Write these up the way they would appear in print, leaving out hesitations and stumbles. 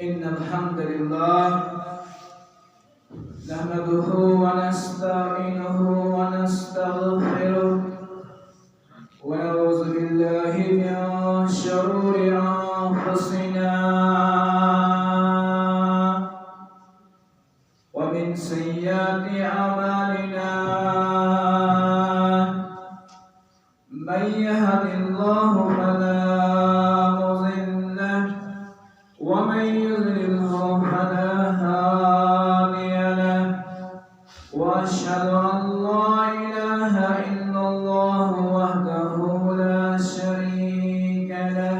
إن الحمد لله نحمده ونستعينه ونستغفره ونعوذ بالله من شرور أنفسنا ومن سيئات أعمالنا من يهد الله فلا مضل له ومن يضلله فلا هادي له وأشهد أن لا إله إلا الله وحده لا شريك له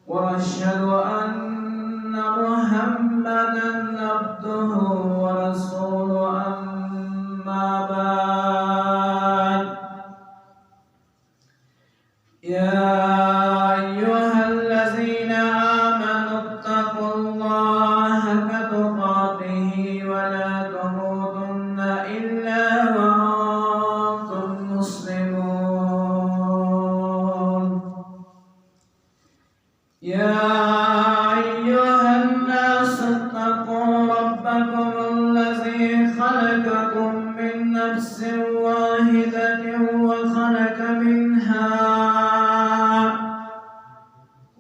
وأشهد أن محمدا عبده ورسوله أما بعد يا أيها الذين آمنوا اتقوا الله حق تقاته ولا تموتن إلا وأنتم مسلمون يا أيها الناس اتقوا ربكم الذي خلقكم من نفس واحدة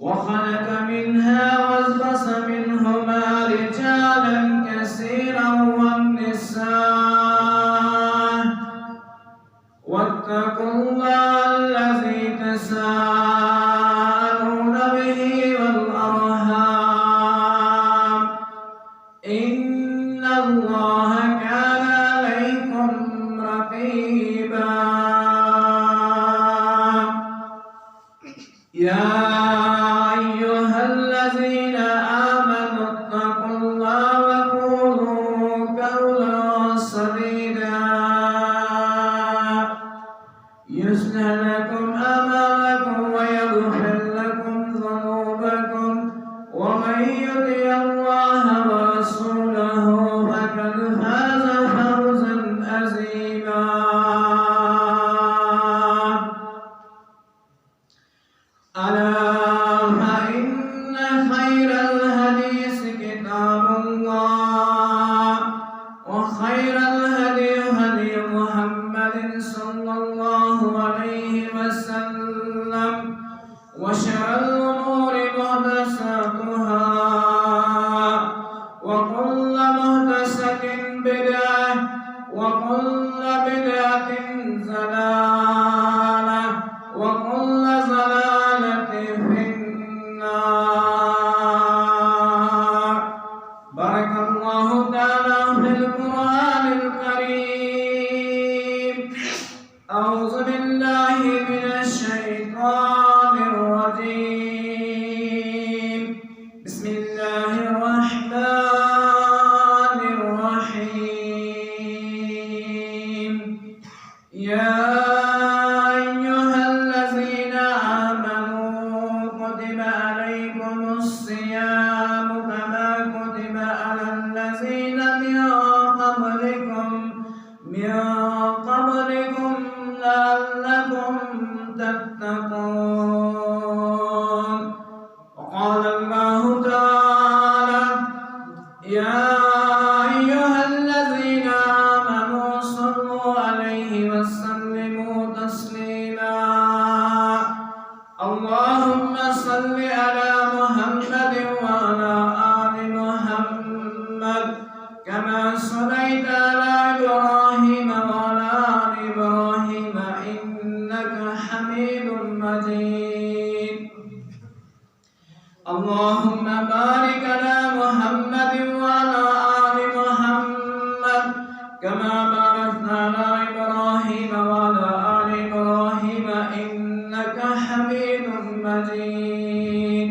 وخلق منها وبث منهما رجالا كثيرا والنساء واتقوا الله الذي تساءلون به والأرحام إن الله كان عليكم رقيبا يا أيها الذين آمنوا اتقوا الله وقولوا قولا سديدا يصلح لكم أعمالكم ويغفر لكم ذنوبكم ومن يطع الله ورسوله فقد فاز فوزا عظيما ألا فإن خير الحديث كتاب الله وخير الهدي هدي محمد صلى الله عليه وسلم وشر الأمور محدثاتها وكل محدثة بدعة وكل بدعة ضلالة وكل ضلالة في النار بارك الله تعالى في القرآن الكريم أعوذ بالله من الشيطان الرجيم بسم الله الرحمن الرحيم يا أيها الذين آمنوا كتب عليكم الصيام كما كتب على الذين من قبلكم لعلكم تتقون وقال الله تعالى يا أيها الذين آمنوا صلوا عليه وسلموا تسليما اللهم صل على محمد وعلى آل محمد كما صليت على إبراهيم وعلى آل إبراهيم إنك حميد مجيد اللهم بارك على محمد وعلى آل محمد كما باركت على إبراهيم وعلى آل إبراهيم إنك حميد مجيد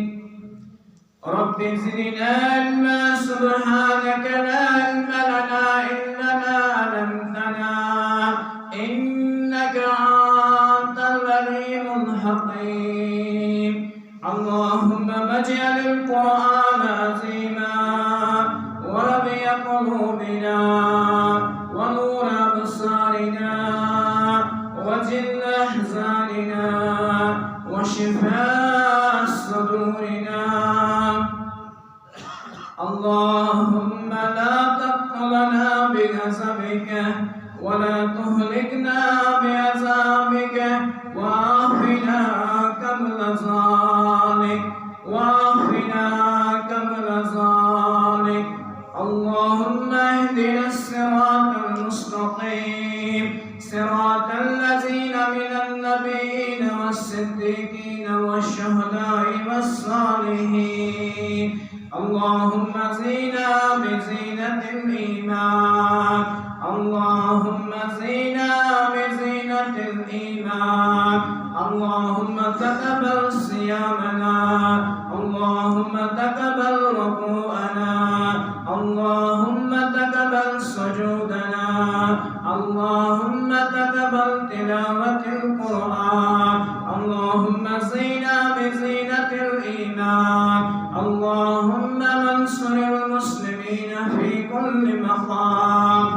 رب زدنا علما سبحانك لا علم لنا إلا ما علمتنا إنك أنت العليم الحكيم اللهم اجعل القرآن عظيما وربيع قلوبنا ونور أبصارنا وجل أحزاننا وشفاء صدورنا ولا تهلكنا بعذابك وعافنا قبل ذلك اللهم اهدنا الصراط المستقيم صراط الذين من النبيين والصديقين والشهداء والصالحين اللهم زينا بزينة الإيمان اللهم تقبل صيامنا اللهم تقبل ركوعنا اللهم تقبل سجودنا اللهم تقبل تلاوة القرآن اللهم زينا بزينة الإيمان اللهم انصر المسلمين في كل مقام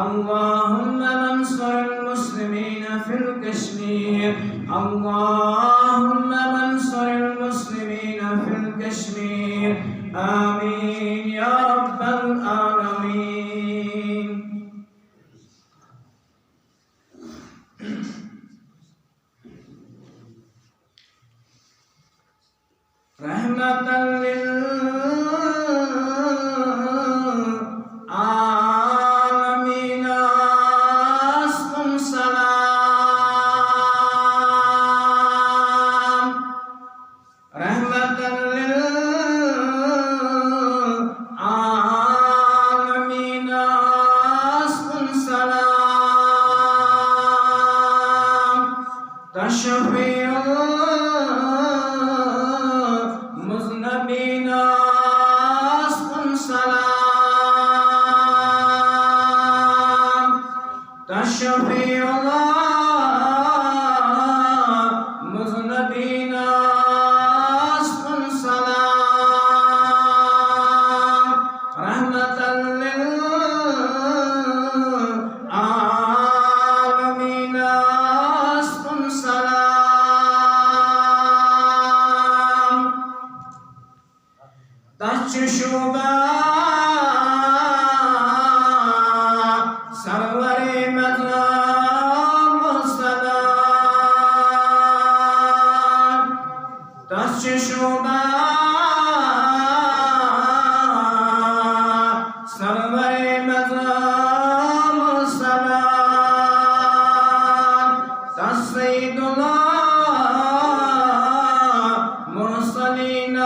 اللهم انصر المسلمين في الكشمير اللهم انصر المسلمين في الكشمير آمين يا رب العالمين رحمة للعالمين أسكن سلام رحمة للعالمين أسكن سلام تشفي المذنبين أسكن سلام تشفي المذنبين أسكن سلام رحمة للعالمين أسكن سلام تششوبا سرور مذاب السلام تششوبا سرور مذاب السلام تسيد الله مرسلين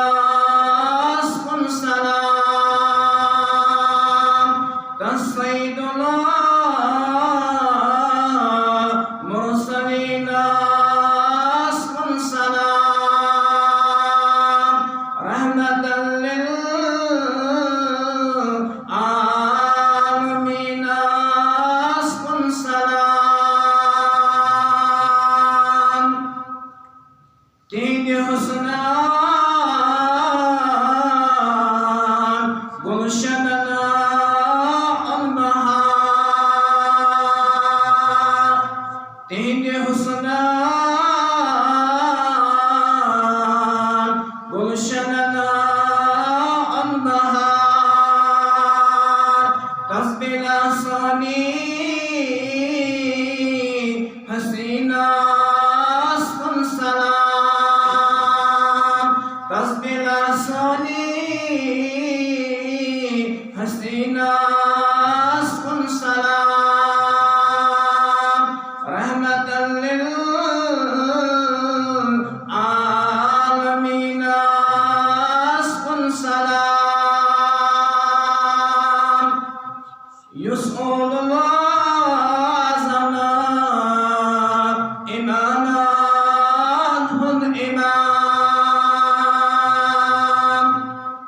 أسكن سلام تسيد الله مرسلين أسكن سلام رحمة للعالمين أسكن سلام تيجي حسنا گلشننا البهار تيجي حسنا گلشننا البهار تسبيل صاني حسينا أسكن سلام تسبيل صاني حسينا أسكن سلام رحمة للعالمين أسكن سلام يسأل الله زمان إماما هن إمام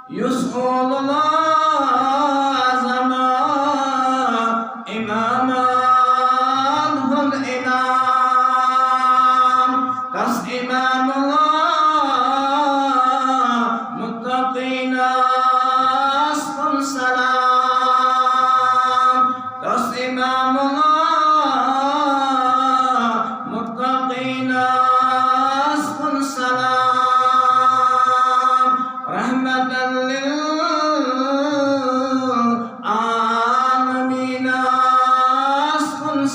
يسأل الله زمان إماما هن إمام تس إمام الله متقين أسكن سلام تس إمام الله متقين أسكن سلام رحمة للعالمين أسكن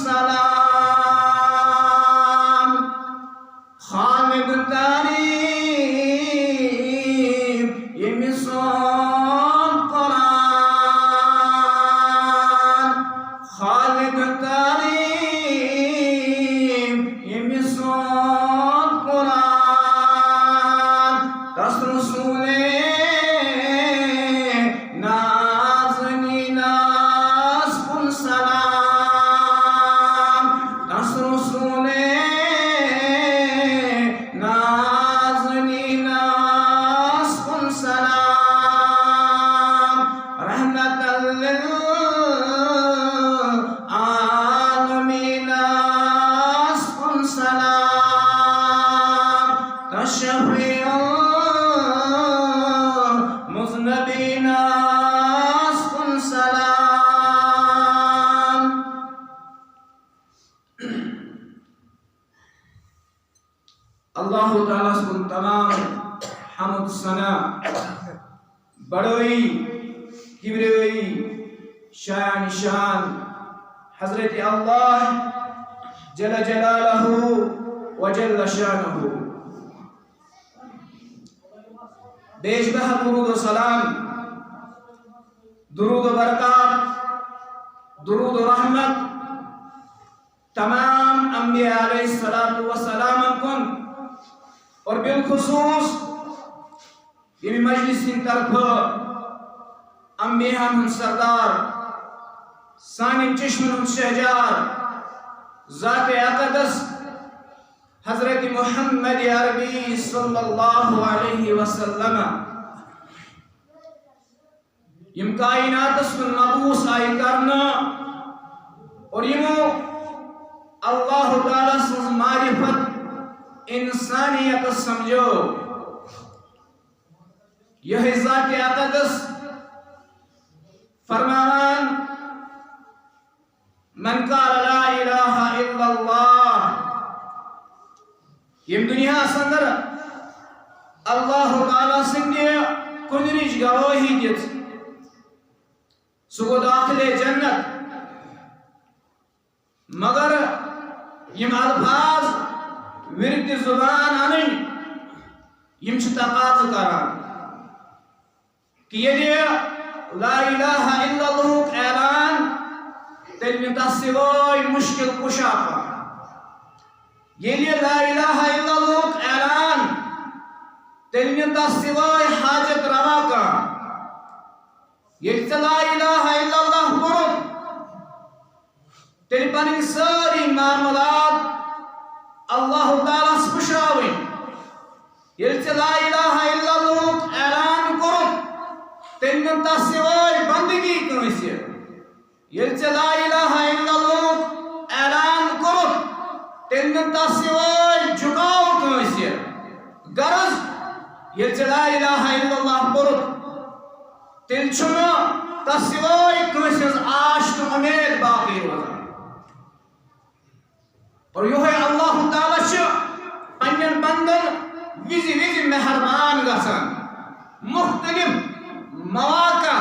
بڑوئی کبریائی شان شان حضرت اللہ جل جلالہ و جل شانہ بیش بہا درود و سلام درود و برکات درود و رحمت تمام انبیاء علیہ السلام کن اور بالخصوص یہ مجلس کی طرف انبیاء ہم سردار سانی چشم شہجار ذات اقدس حضرت محمد عربی صلی اللہ علیہ وسلم یم کائنات من مبعوث آئی کرنا اور یمو اللہ تعالیٰ سز معرفت انسانیت سمجھو یہ ذات اقدس فرمان من قال لا الہ الا اللہ یم دنیا سندر اللہ تعالیٰ سنگے کنرش گواہی دیت سگو داخل جنت مگر یم الفاظ ورد زبان انن یم چھ تقاض کران کہ یہ لا الہ الا اللہ اعلان تیل تصوی مشکل کشا کا یہ لا الہ الا اللہ اعلان تیل تصوی حاجت روا کا یہ لا الہ الا اللہ قرب تیل پانی ساری معاملات اللہ تعالیٰ سپشاوی یہ لا الہ الا اللہ اعلان قرب تیل تصوی بندگی کنیسی یہ لا الہ الا اللہ اعلان قرب تیل تصوی جھکاو کنیسی غرض یہ لا الہ الا اللہ قرب تیل چھنا تصوی کنیسی آشت امید باقی روزا اور یہ اللہ تعالیٰ چھ پنین بندن ویزی مہربان گسان مختلف مواقع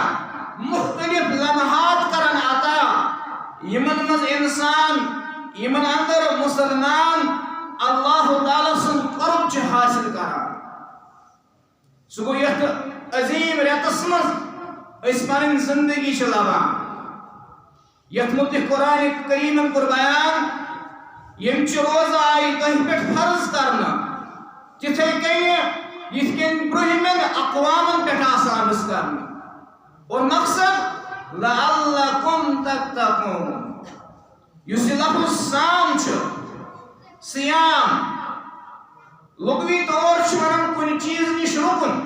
مختلف لمحات کرن عطا یمن مز انسان یمن اندر مسلمان اللہ تعالیٰ سن قرب چھ حاصل کران سگو یہ عظیم ریتس مز اس پنن زندگی چھ لبان یہ متعلق قرآن کریم کر بیان یم چھ روزہ آئی تہ پہ فرض کرنا تتھے کن یہ کن برہمن اقوامن پہ آسان کرنا اور مقصد لعلکم تتقون یس لفظ سام چھ سیام لغوی طور چھ ونان کن چیز نش رکن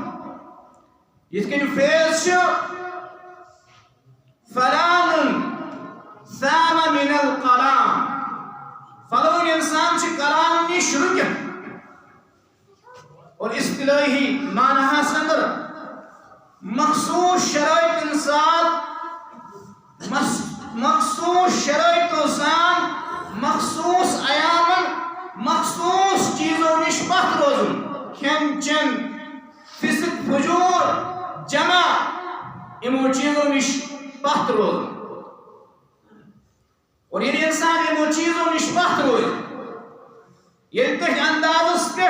یہ کن فیض چھ فلان سام من القلام فلون انسان چھ کلام نش رکن اور اصطلاحی معنی سندر مخصوص شرائط مخصوص شرائطوں سان مخصوص ایامن مخصوص چیزوں نش پتھ روزن کھین چن فسق فجور جمع امو چیزوں نش پتھ روزن اور یہ انسان امو چیزوں نش پتھ روز یہ تہ انداز پہ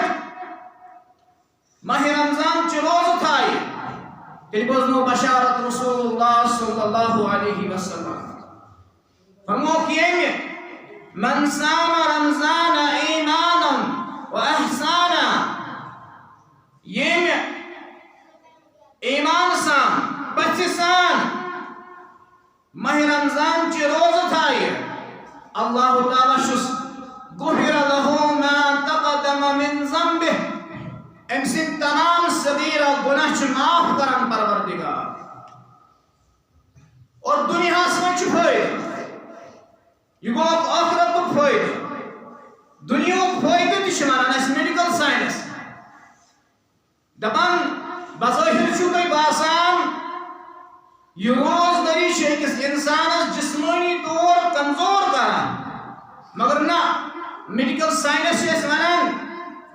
ماہ رمضان چھ روز تھائی تیل بزنو بشارت رسول اللہ صلی اللہ علیہ وسلم فرمو کہ من صام رمضان ایمانا و احسانا یہ ایمان سان پچسان ماہ رمضان چھ روز تھائی اللہ تعالیٰ شس غفر له ما تقدم من ذنبه ام سن تمام صغیرہ گناہ چھ معاف کرن پروردگار اور دنیا سے چھ فائدہ یہ گو آخرت کو فائدہ دنیا کو فائدہ تہ چھ ونان اس میڈیکل سائنس دپان بظاہر چھ تہ باسان یہ روزداری چھ أکس انسانس جسمانی طور کمزور کران مگر نہ میڈیکل سائنس چھ ونان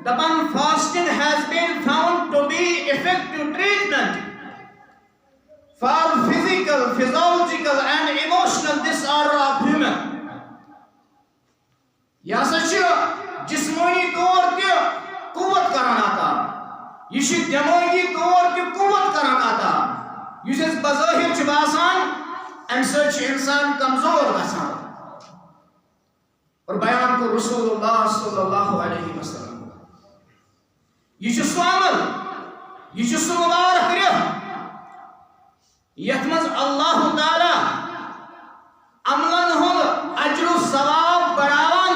dapan fasting has been found to be effective treatment for physical, physiological and emotional disorder of human. یہ ہسا جسمانی طور تہ قوت کران عطا، یہ دماغی طور تہ قوت کران عطا، اس بظاہر باسان امہ سۭتۍ انسان کمزور گژھان. اور بیان کو رسول اللہ صلی اللہ علیہ وسلم. یہ سہ عمل، یہ سہ مبارک رٮ۪تھ یتھ منٛز اللہ تعالیٰ عملن ہُنٛد اجر و ثواب بڑھاوان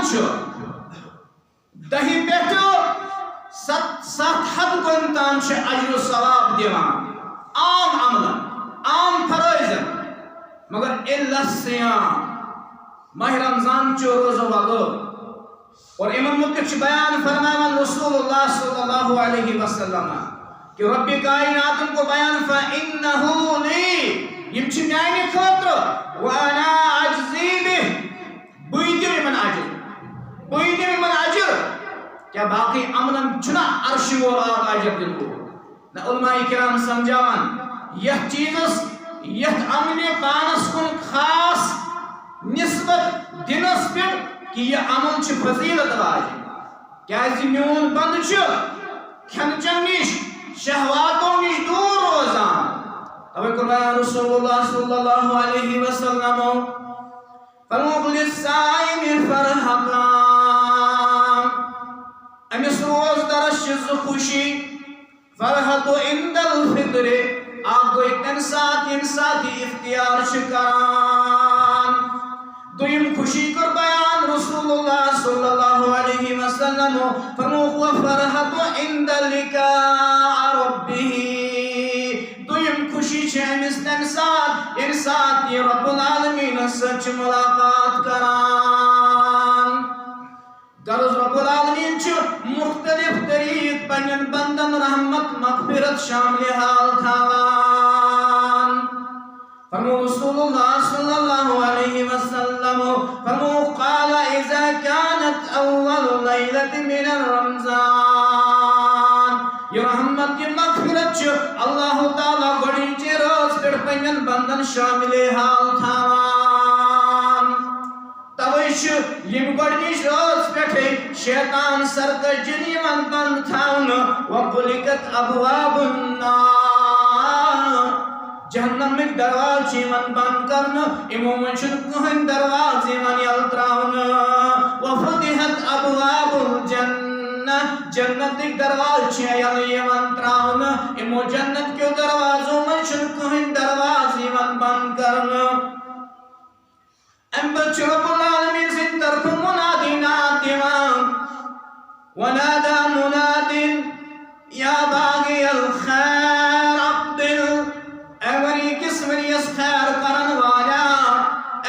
دہی پٮ۪ٹھٕ 700 گُن تام اجر و ثواب دِوان عام عملن، عام فرائضن. مگر الا الصیام، ماہ رمضان چو روزہ وغیرہ. اور امام متعلق بیان فرمائے رسول اللہ صلی اللہ علیہ وسلم کہ رب کائنات کو بیان فَإِنَّهُ لِي، یم چھ میانہ خاطر وَأَنَا أَجْزِي بِهِ، بہٕ دِمہٕ یمن اجر، بہٕ دِمہٕ یمن اجر. کیا باقی عملن چھنا عرش وول اجر دِنُک؟ نہ علماء کرام سمجھاوان یتھ چیزس، یتھ عمل پانس کن خاص نسبت دنس پہ کہ یہ عمل چھ فضیلت واجب. کیازِ میون بند چھ کھین چن نش، شہواتوں نش دور روزان. توے قرآن رسول اللہ صلی اللہ علیہ وسلم فرموک للصائم فرحتان، امس روز درس چھ خوشی. فرحت عند الفطر، آپ گوئی تن ساتھ یم ساتھی اختیار شکران. دویم خوشی کر بیان رسول اللہ صلی اللہ علیہ وسلم فرموک وفرحت عند لقاء ربه. دویم خوشی چھ امس تن ساتھ یم ساتھی رب العالمین سچ ملاقات کران. غرض رب العالمین چھ مختلف طریق پنن بندن رحمت مغفرت شامل حال تھاوان. فرمو رسول اللہ صلی اللہ علیہ وسلم فرمو قال اذا كانت اول لیلت من رمضان، یہ رحمت یہ مغفرت چھ اللہ تعالیٰ گوڑی چھ روز پر پنن بندن شامل حال تھاوان. توش یم گوڑنیش روز پٹھے شیطان سرکش جنیون بند تھاون وغلقت ابواب النار، جہنم ایک دروازہ چیون بند کرن امو منشن کہن دروازہ یمن یل تراون. وفتحت ابواب الجنہ، جنت ایک دروازہ چیون یمن تراون امو جنت کیو دروازہ منشن کہن دروازہ یمن بند کرن. ام بچ رب العالمین سے طرف منادی ناد دیوان ونادى مناد یا باغی الخیر اقبل، ایوری کسوریس خیر کرن والا،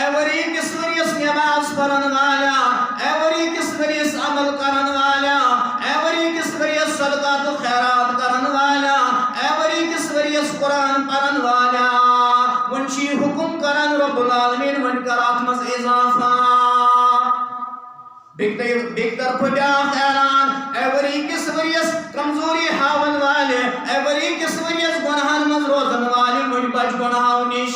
ایوری کسوریس نماز پڑھن والا، ایوری کسوریس عمل کرن والا، ایوری کسوریس صدقات و خیرات کرن والا، ایوری کسوریس قرآن پڑھن والا. ونشی حکم کرن رب العالمین ون کرات مز اضافہ. بیک طرف بیاخ اعلان ایوری کس وریس کمزوری ہاون والے، ایوری کس وریس گناہن مز روزن والے ون بچ گناہو نش،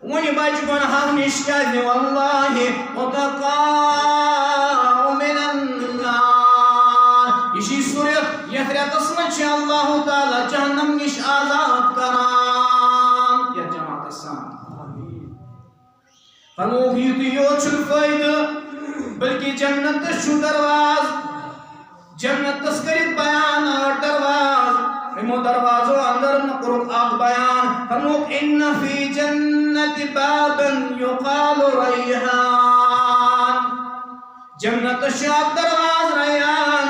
ون بچ گناہو نش. کیازِ واللہ اتقاء من النار، یہ صورت یتھ رٮ۪تس منٛز چھِ اللہ تعالیٰ جہنم نش آزاد کران. یا جماعت سان فرموک یُتُے یوت چھُنہٕ فٲیدٕ بلکہ جنت چھُ درواز. جنتس کٔرِتھ بیان 8 درواز، یمو دروازو اندر کوٚرُکھ اکھ بیان. فرموک ان فی جنت بابا یقال ریحان، جنتس چھُ اکھ درواز ریحان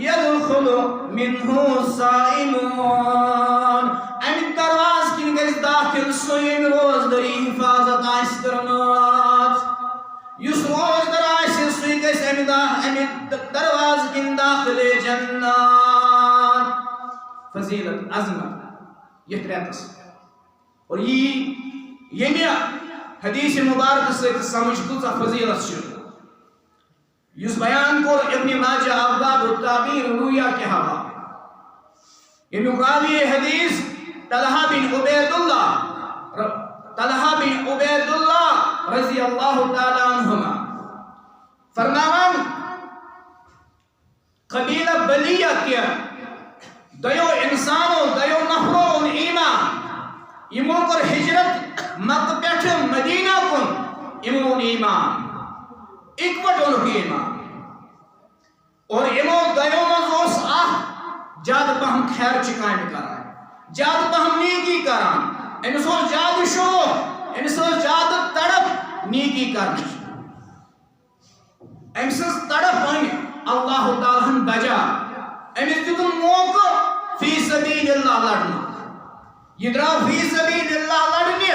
یدخل منہ الصائمون. امی درواز کِنۍ گژھِ داخل سُہ ییٚمۍ روزدٔری حفاظت آسہِ کٔرمٕژ. یُس روزدر آسہِ سُے گژھِ امی دروازٕ کِنۍ داخلے جنت. فضیلت عظمت یتھ رٮ۪تس. اور ییٚمہِ حدیث مبارکہ سۭتۍ سمجھ کۭژاہ فضیلت چھِ. یس بیان کو ابن ماجہ ابواب التعبیر رؤیا کے حوالے امیک راوی حدیث طلحہ بن عبید اللہ رضی اللہ تعالی عنہما فرماوان قبیلہ بلیہ کیا دیو انسانو دیو نفرو ان ایمان امو کر ہجرت مکہ پیٹھ مدینہ کن امو ان ایمان اکوٹ ان کی ایمان اور امو دیو مزوس جاد پہم خیر چکائن کران جاد پہم نیکی کران امسو جاد شوق امسو جاد تڑپ نیکی کرنے امسس تڑپ ان اللہ تعالیٰ بجا امس دیتن موقع فی سبیل اللہ لڑنا یہ دراو فی سبیل اللہ لڑنے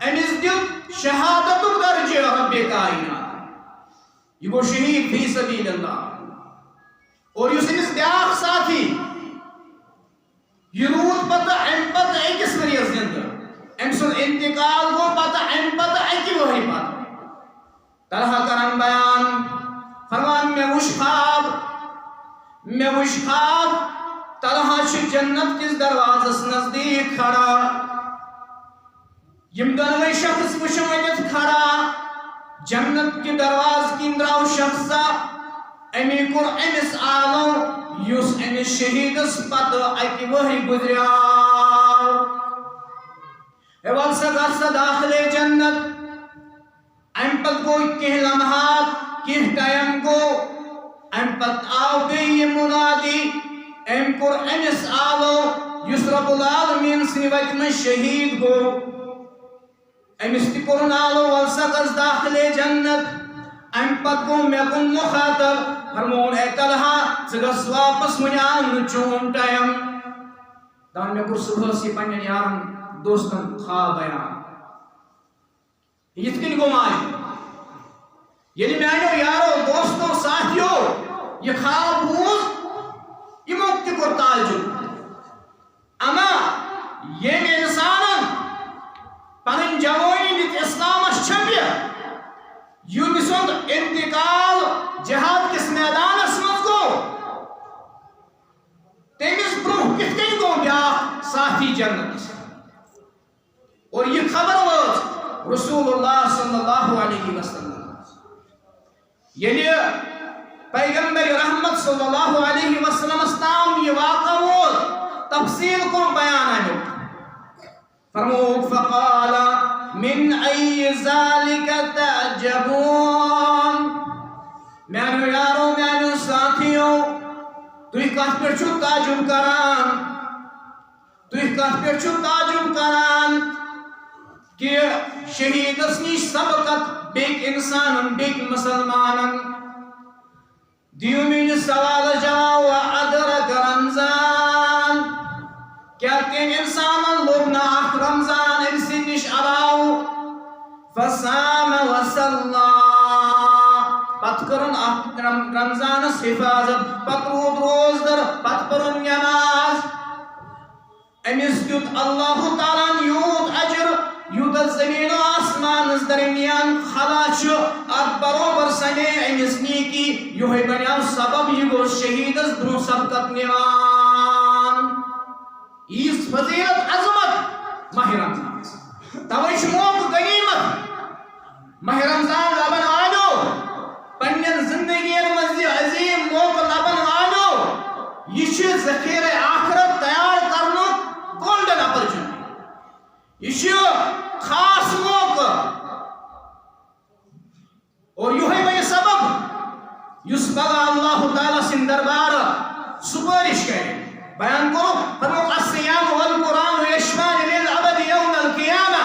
امس دیت شہادت درجہ رب کائنات یہ گو شہید فی سبیل اللہ اور یس امس بیاکھ ساتھی یہ رود پتہ ام پتہ ایکس ؤریس زندہ ام سن انتقال گو پتہ ام پتہ اکی وہی پتہ طلحہ کرن بیان فرمان میں وش خواب طلحہ چھ جنت کس دروازس نزدیک کھڑا یم دونوے شخص وشمت کھڑا جنت کے دروازے کی اندراو شخصا امی کور امس آلو یس امس شہیدس پتہ اکی وحی گزریاو والسا گرسا داخل جنت ام پت گو کہ لمحات کہ ٹائم گو ام پت آو بی منادی ام کور امس آلو یس رب العالمین سی وقت میں شہید گو امس تی کورن آلو والسا گرس داخل جنت ام پت گو میں کن مخاطب فرمون اے طلحہ سگس واپس منیان چون ٹائم دان میں کور صبح سی پنین یارن دوستن خواب بیان یتکن گو مائے یعنی میانو یارو دوستو ساتھیو یہ خواب بوز یہ موقتی کو تعجب اما یہ میں انسانن پنن جوانی دیت اسلام چھپیا یونسند انتقال جہاد کس میدان اسمت کو تیمیز بروح کتکن کو بیا ساتھی جنت اور یہ خبر وز رسول اللہ صلی اللہ علیہ وسلم یعنی پیغمبر رحمت صلی اللہ علیہ وسلم استام یہ واقع وز تفصیل کو بیان آنے فرموک فقال من ای ذالک تعجبون میانو یارو میانو ساتھیو توی کہت پر چھو تعجب کران کہ شہید اسنی سبقت بیک انسان بیک مسلمان دیو من سوال جاو ادرک رمضان کیا تین انسان لوگنا آخ رمضان انسی نش علاو فسام وصلا پت کرن آخ رمضان حفاظت پت رود روز در پت پرن نماز امیس دیت اللہ تعالیٰ یوت اجر یوت زمین و آسمان درمیان خلا چھو ات بروبر سنے امیس نیکی یوہی بنیاو سبب یہ گو شہید از برو سبقت نیوان اس فضیلت عظمت ماہ رمضان تویش موق غنیمت ماہ رمضان لبن آلو پنین زندگی مزی عظیم موق لبن آلو یہ ذخیر آخرت تیار کرنو گولڈن اپرچونٹی یہ خاص موقع اور یہ بھئی سبب یس بغا اللہ تعالیٰ سن دربار سپارش کرے بیان کو فرمو الصیام والقرآن یشفان للعبد یوم القیامہ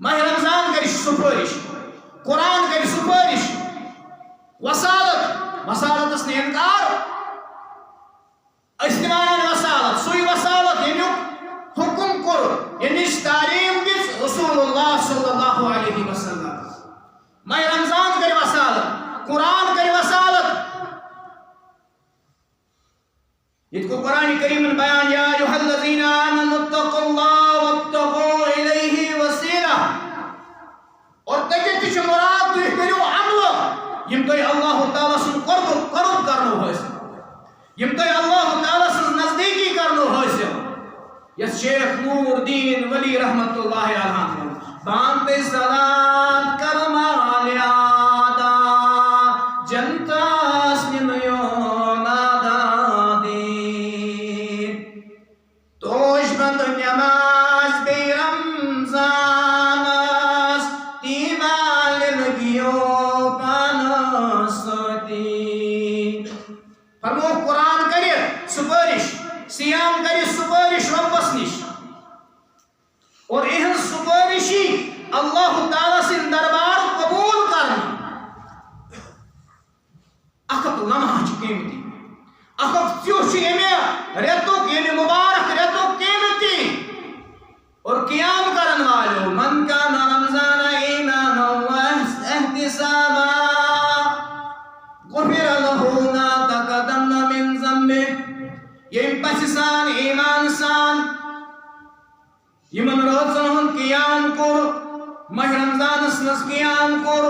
ماہ رمضان کری سپارش قرآن کری سپارش وصالت اس نے انکار استعمال وصالت سوئی وصالت یعنی حکم کرو یعنی تعلیم دیس رسول اللہ صلی اللہ علیہ وسلم ماہ رمضان کری وصالت قرآن کری وصالت یہ کو قرآن کریم بیان یا یس شیخ نور الدین ولی رحمت اللہ علیہ بانتے صلات کرمال آدا جنتاس نمیو نادا دی توش بند نماز بی رمضانس تیمال لگیو پانستی فرمو قرآن کرے سپرش سیام کرے سپرش ربس نش اور اہن سپرشی اللہ تعالیٰ سے دربار قبول کرنا اخت لمحہ چھ قیمتی اخت تیوش امی ریتو یعنی مبارک ریتو قیمتی اور قیام کرن والو من کان رمضان ایمانا و احتسابا غفر له ما تقدم من ذنبه یم پچسان ایمان سان یمن روزن ہن قیام کور ماہ رمضان مز قیام کور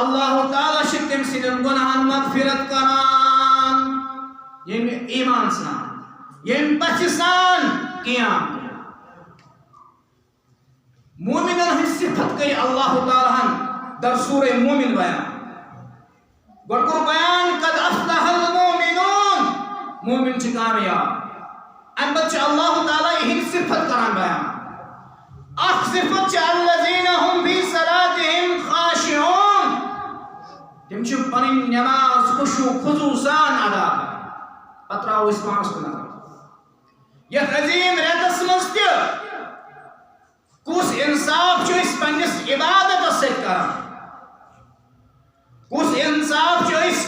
اللہ تعالیٰ چھ تم سندن گناہن مغفرت کران یم ایمان سان یم پچسان قیام مومنن ہنز صفت کری اللہ تعالیٰ در سورہ مومن بیان گوڑ بیان قد افلح المومنون مومن چھ کامیاب ان بچ اللہ تعالیٰ ہنز صفت کران بیان اخ صفت چھ الذین هم فی صلاتهم خاشعون تم چھ پنن نماز خشوع خضوع سان ادا کران پتراو اس پانس کو نظر یہ عظیم ریتس مز تہ کس انصاف چھ اس پنس عبادت سے کران کس انصاف چھ اس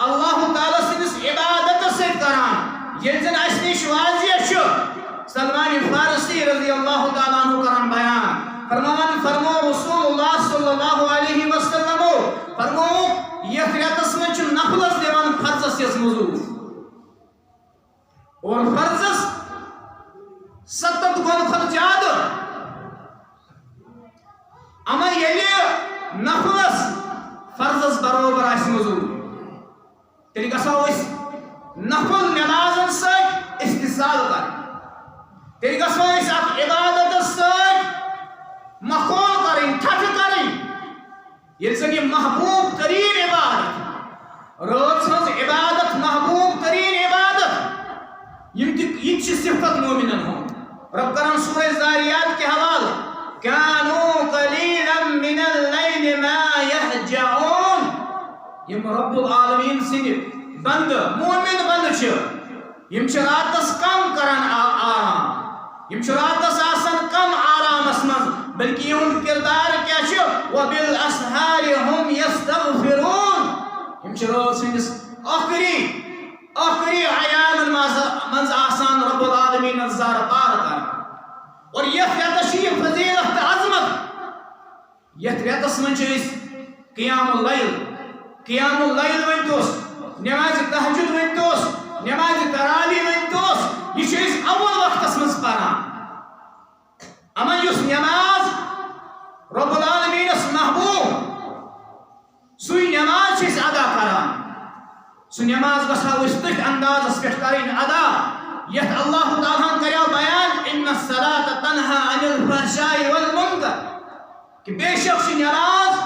اللہ تعالیٰ سندس عبادت سے کران یہ زن اس نش واضح چھ سلمان فارسی رضی اللہ تعالیٰ عنہ کران بیان فرمو رسول اللہ صلی اللہ علیہ وسلم فرمو یہ ریتس من چھ نفلس دیوان فرضس یس مزور اور فرضس 70 گن کھت زیادہ اما یلی نفلس فرضس برابر آس مزور تیلی گژھو أسۍ نفل نمازن سۭتۍ استحصال کرٕنۍ تیلی گژھو أسۍ اتھ عبادتس سۭتۍ مخول کرٕنۍ ٹھٹھٕ کرٕنۍ ییٚلہِ زن یہِ محبوب ترین عبادت رٲژ ہٕنٛز عبادت محبوب ترین عبادت یم تہِ یہِ تہِ چھِ صفت مومنن ہُنٛد رب کران سورہ زاریات کے حوالہ كانوا قليلا من الليل ما يهجعون یم رب العالمین سند بند مومن بند چھ یم چھ راتس کم کران آرام یم چھ راتس آسان کم آرامس مز بلکہ یہند کردار کیا چھ وبالاسحار هم يستغفرون یم چھ رات سندس آخری ایام مز آسان رب العالمین زار پار کران اور یہ ریتس چھ فضیلت عظمت یہ ریتس من چھ قیام اللیل ونتوس نماز تہجد ونتوس نماز تراوی ونتوس یہ چھ اول وقتس مز پران اما یس نماز رب العالمینس محبوب سوی نماز چھ ادا کران سو نماز گژھو أسۍ تٔتھۍ اندازس پٮ۪ٹھ کرٕنۍ ادا یتھ اللہ تعالیٰ کریو بیان ان الصلاة تنہا عن الفحشاء والمنکر کہ بے شک چھ نماز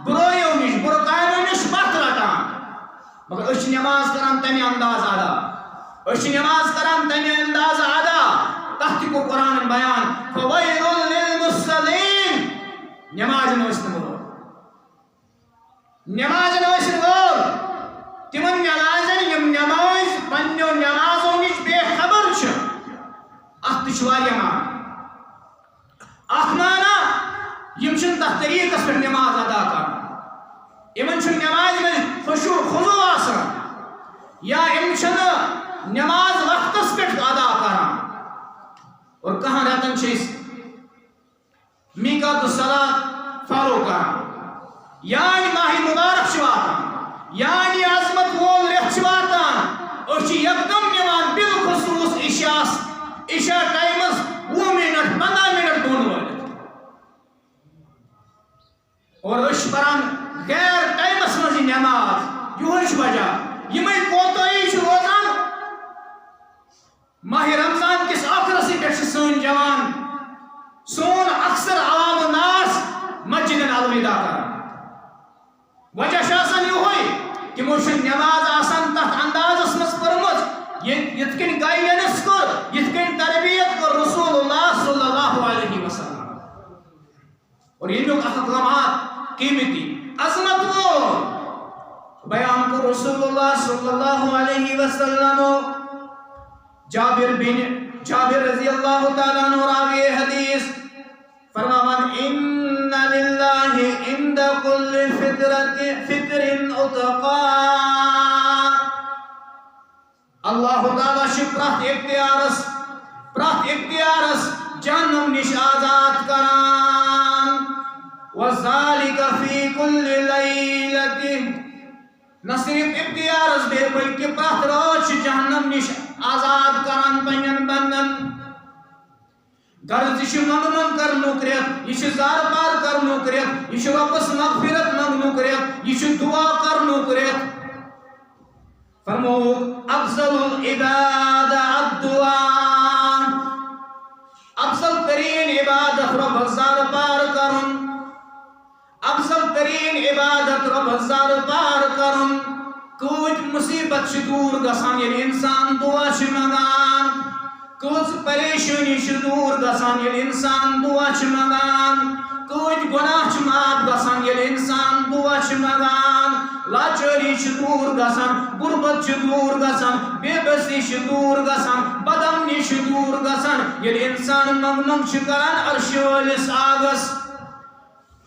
برایو نش برو کامو نش پتھ رٹان مگر أسۍ چھ نماز کران تمہِ انداز ادا أسۍ چھ نماز کران تمہِ انداز ادا تتھ تہِ کوٚر قرآنن بیان فویل للمصلین نمازن ٲسۍ نہٕ وٲل نمازن ٲسۍ نہٕ وٲل تمن نمازن یم نماز پننو نمازو نش بے خبر چھ اتھ تہ چھ واریاہ معنی اکھ معنی یم چھن تتھ طریقس پٮ۪ٹھ نماز ادا کران یمن چھ نماز منٛز خشوع خضوع آسان یا یم چھن نماز وقتس پٮ۪ٹھ ادا کران اور کہاں رٮ۪تن چھ أسۍ میقات الصلاة فالو کران یعنی ماہ مبارک چھ واتان یعنی عظمت وول رٮ۪تھ چھ واتان أسۍ چھ یکدم نِوان بالخصوص عشاء ٹایمس 20 منٹ 15 منٹ دون وٲلِتھ اور أسۍ پران غیر ٹایمس منٛز یہِ نماز یِہوے چھ وجہ یِمے کوتاہی چھ روزان ماہ رمضان کس آخرس پٮ۪ٹھ چھ نوجوان سون اکثر عوام الناس مسجدن الوداع کران وجہ یہ تمو نماز آسان تک اندازس مز پرمت یت کن گائیڈنس کر یت کن تربیت کر رسول اللہ صلی اللہ علیہ وسلم اور یہ لمحات قیمتی عظمت وہ بیان کو رسول اللہ صلی اللہ علیہ وسلم جابر رضی اللہ تعالیٰ عنہ راوی حدیث فرمان ان للہ عند کل فطر اتقا اللہ تعالیٰ پرت اختیارس جہنم نش آزاد کران وذالک فی کل لیلۃ نہ صرف اختیارس بے بلکہ پرت روز جہنم نش آزاد کران پنن بندن غرض یہ منگن کرنک ریت یہ زار پار کرنک ریت یہ ربس مغفرت منگنک ریت یہ دعا کرنک ریت فرمو افضل العباد الدعاء افضل ترین عبادت رب زار پار کرن افضل ترین عبادت رب زار پار کرن کچھ مصیبت دور گسان یعنی انسان دعا منگان کچھ پریشانی دور گسان یعنی انسان دعا منگان کچھ گناہ معاف گسان یعنی انسان دعا منگان لاچاری دور گسان غربت دور گسان بے بسی دور گسان بدامنی دور گسان یعنی انسان منگ کران عرش وٲلِس آگس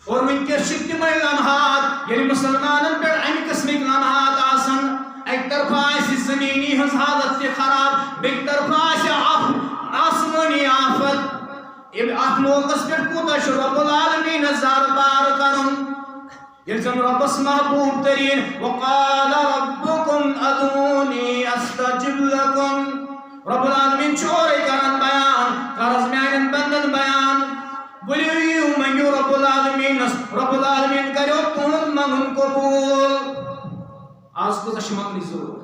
اور ونکس تمے لمحات یعنی مسلمانن پہ امہ قسمک لمحات آسان ایک طرف زمینی ہز حالت تہ خراب بیک طرف آسمانی آفت ات موقع پہ کوتہ رب العالمین زار بار کرن یل زن ربس محبوب ترین وقال ربکم ادعونی استجب لکم رب العالمین چورے کرن بیان کرز میانن بندن بیان بلیو منگو رب العالمین کرو تہند منگن قبول آز کوتہ منگنی ضرورت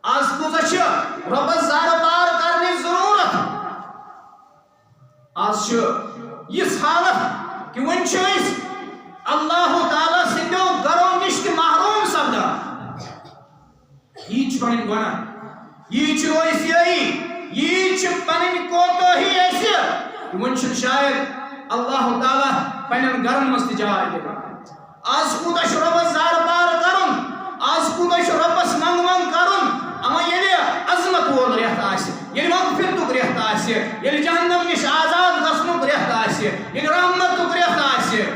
آز کوتہ ربس زار بار کرنی ضرورت آج اس حالت کہ ون اللہ تعالیٰ سندو گرو نش محروم سپدا یہ پن گناہ یہ پن کوتاہی ون شاید اللہ تعالیٰ پنن گرن مز جائے دان آج کوتہ ربس زار بار کرن آج کوتہ ربس منگ کرن اما یل عظمت وول ریت یل مغفرتک ریت یل جہنم نش آزاد گژھنک ریت یل رحمتک ریت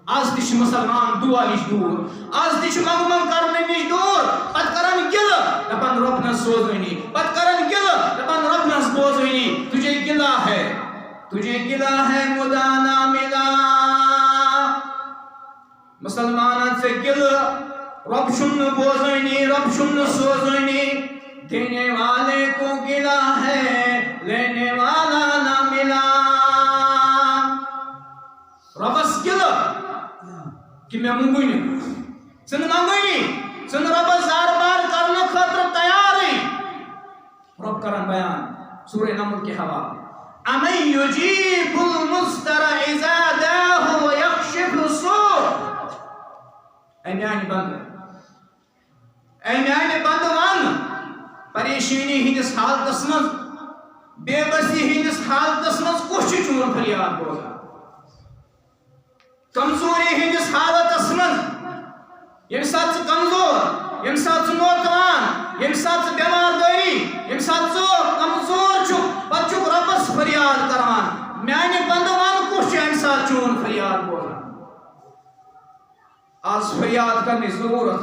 آز تہ مسلمان دعا نش دور آز تہ منگ کرنے نش دور پتہ کران گل دپان رب نس سوزونی پتہ کران گل دپان رب نس بوزونی تجھے گلا ہے مدا نہ ملا مسلمان سے گل رب شن بوزونی رب شن سوزونی دینے والے کو گلا ہے لینے والا نہ ملا ربس گل کہ میں منگونی سن منگونی سن ربس زار بار کرنے خاطر تیار ہی رب کرن بیان سورہ نمل کے حوالے امن یجیب المضطر اذا دعاه ویکشف السوء اے میانی بند ون پریشانی ہندس حالتس مز بے بسی ہندس حالتس مز کس چون فریاد بوزان کمزوری ہندس حالتس مز یم سات کمزور یم سات نوجوان یم سات بیمار داری یم سات کمزور پتہ چھ ربس فریاد کران میانہ بندوان کس ام سات چون فریاد بوزان آج فریاد کرنے ضرورت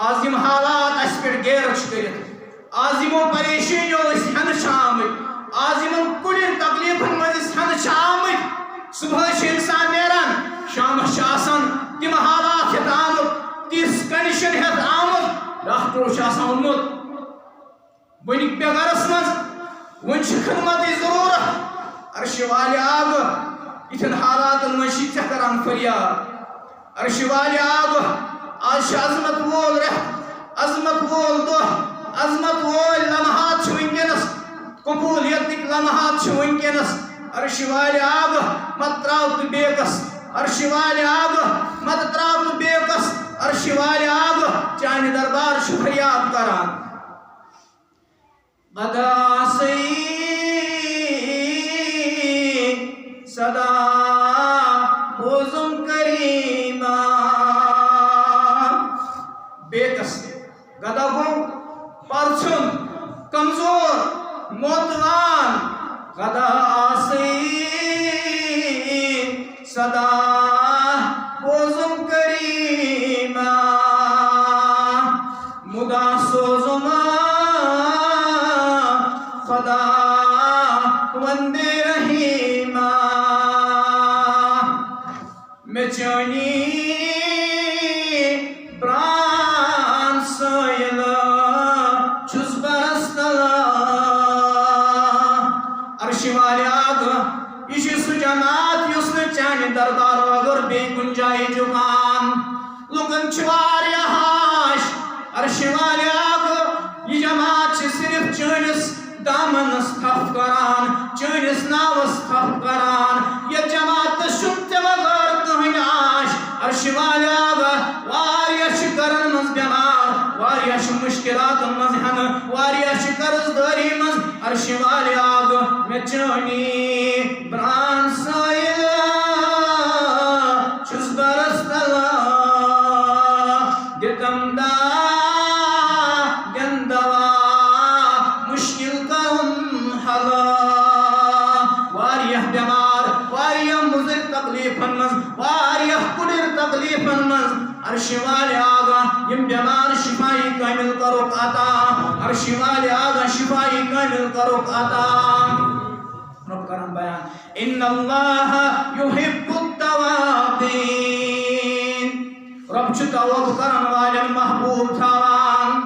آج یم حالات اس پہ غیرت کرت آج یمو پریشانیوں ہن آمت آج یمن کڑین تکلیفن مز ہن آمت صبح انسان نیران شامس آسان تم حالات ہت آمت تیس کنڈیشن ہت آمت ڈاکٹرو اونمت ونک پہ گرس مز ون خدمت ضرورت عرش والے آگ اتن حالات مجھ کران فریاد عرش والے آگ آج عظمت وول رت عظمت وول دہ عظمت وول لمحات ونکس قبولیت لمحات ونکس عرش والے آگ مت تراو تو بیکس عرش والے آگ مت تراو تو بیکس عرش والے آگ چانہ دربار فریاد کران غدا سی صدا بوزم کریما بیکس غدا گو پرچن کمزور موتوان غدا آسی صدا بوزم کریما مدا سوزم خدا وندے رحیما میں چونی بران سویل چھس برستلا عرش والے آگ یہ سو جماعت یس نے چانہ دربار اگر بے گنجائے جکان لکن چواریا ہاش عرش والے آگ یہ جماعت صرف چانس دامنس تھپ کران چانس ناوس تھپ کران یہ جماعت شمت وغیر کہن آش عرش والے آگ واریہ کرن مز بیمار واریہ مشکلات مز ہن واریہ قرض داری مز عرش والے آگ میں چونی بران سائل چھس برستلا دتم دا دن دوا مشکل کرن حلا واریہ بیمار واریہ مضر تکلیفن مز واریہ کلر تکلیفن مز عرش والے آگا یم بیمار شفائی کامل کروک آتا عرش والے آگا شفائی کامل کروک آتا رب کرم بیان ان اللہ یحب التوابین رب چھ توب کرن والن محبوب تھاوان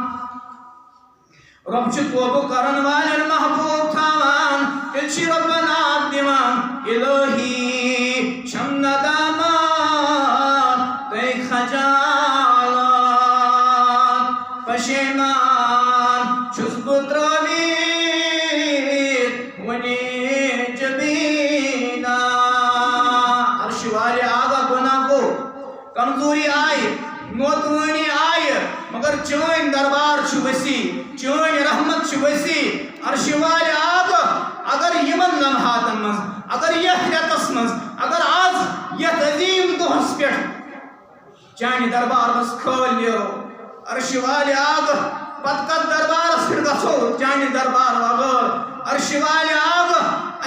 رب چھ توب کرن والن محبوب تھاوان تیل چھ رب نام دیوان الہی چھم ندامات تے خجالات پشیمان چھس بتروید ونی جبینا عرش والے آگا گناہ کو کمزوری آئی موتوانی آئی مگر چون دربار چھ وسیع چون رحمت چھ وسیع عرش والے آگا اگر یمن لمحاتن مز اگر یہ ریتس مز اگر آز یہ عظیم دہس پہ چانہ دربار مز کھول نیرو عرش والے آگ پت کت دربارس پہ گھو چانہ دربار وغیر عرش والے آگ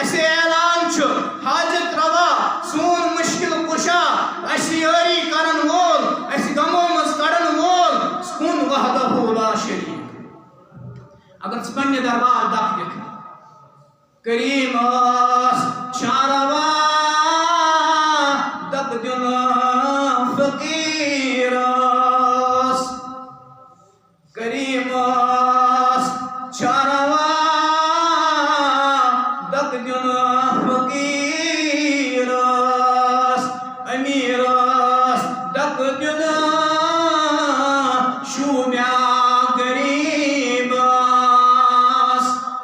اسے اعلان چھ حاجت روا سون مشکل کشا اس یاری کرن وول اس غمو مز کڑن وول سکون وحدہ لا شریک اگر پنہ دربار دکھ دکھ کریم چاروا دب دن فقیر کریم چاروا دب دن فقیر امیر دب دن شومیا غریب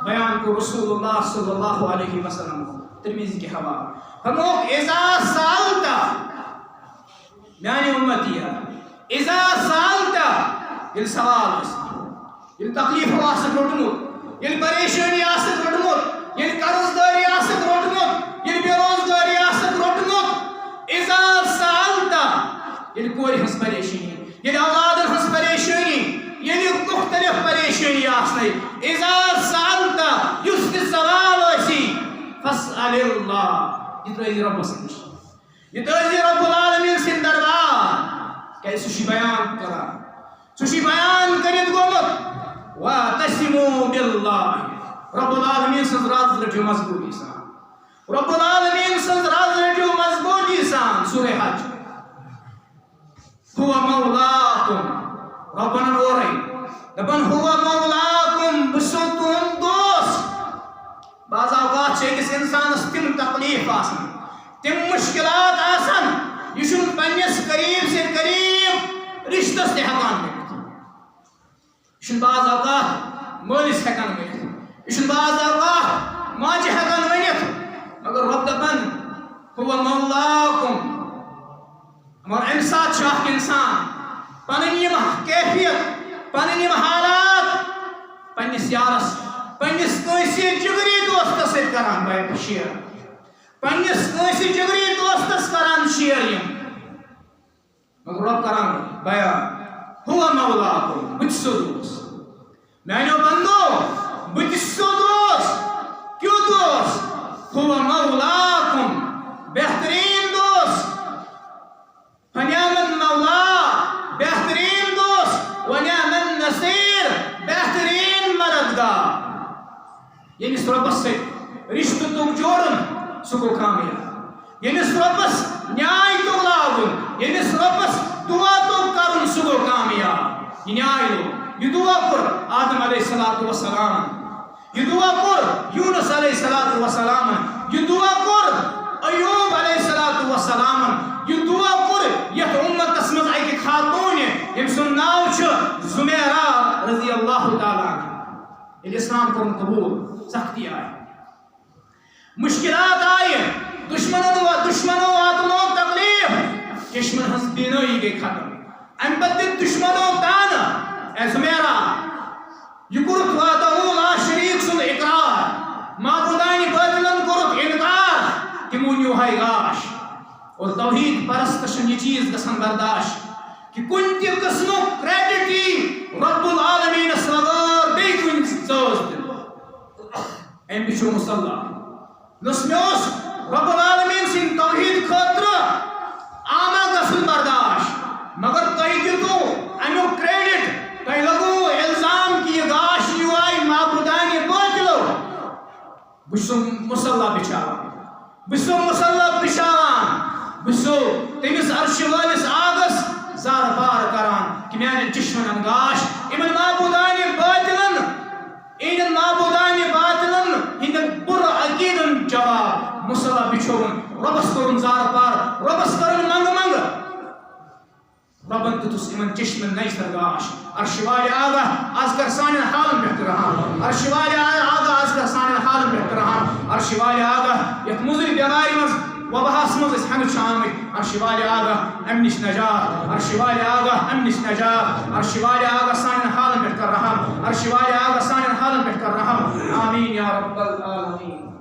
بیان کو رسول اللہ صلی اللہ علیہ وسلم ترمذی کے حوالے فرموک اذا سالتا میانی امتی ہے اذا سالتا یہ سوال اس یہ تکلیف واسط روٹمت یہ پریشانی آسط روٹمت یہ قرض داری آسط روٹمت یہ بے روزگاری آسط روٹمت اذا سالتا یہ کوئی ہنس پریشانی یہ اولاد ہنس پریشانی یہ مختلف پریشانی آسنے اذا سالتا یست سوال اسی فاسأل اللہ یہ تو رب سنش یہ تو رب العالمین سے دربار کیسے سوشی بیان کرا سوشی بیان کرت گومت وَتَسِمُوا بِاللَّهِ رب العالمین سے راز رجو مضبوطی سان رب العالمین سے راز رجو مضبوطی سان سورہ حج هو مولاکم ربنا نوری دبن هو مولاکم بسوتون دوست بعض اوقات چھے کس انسان تم تکلیف آسن تم مشکلات آسن یہ چھن پنیس قریب سے قریب رشتہ سے حقان کرت یہ چھن بعض اوقات مولس حقان کرت یہ بعض اوقات ماجہ ہیکان ونتھ مگر رب دپان هو مولاکم مگر امہ سات اخ انسان پنن یم کیفیت پنن یم حالات پنس یارس پنس کنسی جگری دوستس ست کران بیان شیئر پنس کنسی جگری دوستس کران شیئر یم مگر رب کران بیان هو مولاکم بت سو دوست میانو بندو بت سو دوست کیوں دوست هو مولاکم بہترین دوست فنعم المولا بہترین دوست ونعم النصیر بہترین مددگار یعنی ربس سے رشتہ تک جوڑن سہ گو کامیاب یعنی ربس نیائے تو لاگن یعنی ربس دعا تو کرن سہ گو کامیاب یہ نیائے لو یہ دعا کر آدم علیہ السلام یہ دعا کر یونس علیہ السلام یہ دعا کر ایوب علیہ السلام یہ دعا کر یت امتس مز اکہ خاتون یم سن ناو چھ زمیرہ رضی اللہ تعالی عنہ ییٚلہِ اسلام کوٚرُن قبول سختی آئی مشکلات آئی دشمنوں واتنو تکلیف چشمن ہنس بینائی گئی ختم ام پتہ دشمنوں تان اے زمیرہ یہ کورت وحدہ لا شریک سن اقرار معبودان باطلن کورت انکار تمو نیو ہائی گاش اور توحید پرستشن یہ چیز گژھان برداشت کہ کن تہ قسمو کریڈٹ رب العالمین بغیر بیٚیہِ کُنہِ ژٲز دِنہٕ أمۍ چھُ مُصلی نس مےٚ اوس رب العالمین سٕنٛدِ توحید خٲطرٕ آما گژھُن برداشت مگر تۄہہِ دِتوٗ امیُک کریڈٹ تۄہہِ لگوٗ الزام کہ یہ گاش یہِ آیہِ معبودانہِ باطلو بہٕ چھُس مُصلی بِچھاوان بہٕ چھُس مُصلی بِچھاوان بہٕ چھُس تٔمِس عرشہِ وٲلِس آگس زار بار کران کہ میانن چشمن گاش امن معبودان باطلن ہندن بر عقیدن جواب مصلی بچھون ربس کرن زار پار ربس کرن منگ منگ ربن دتس امن چشمن نیسر گاش عرش والے آگاہ آز کر سانن حالن پہ رہان عرش والے آگاہ آز کر سانن حالن پہ رہان عرش والے آگاہ یت مضر بیماری مز وبہس مز ہمیں آمت عرش والے آگاہ ام نش نجات عرش والے آگاہ ام نش نجات عرش والے آگاہ سانن حالن پہ کر رحم عرش والے آگاہ سانن حالن پہ کر رحم آمین یا رب العالمین.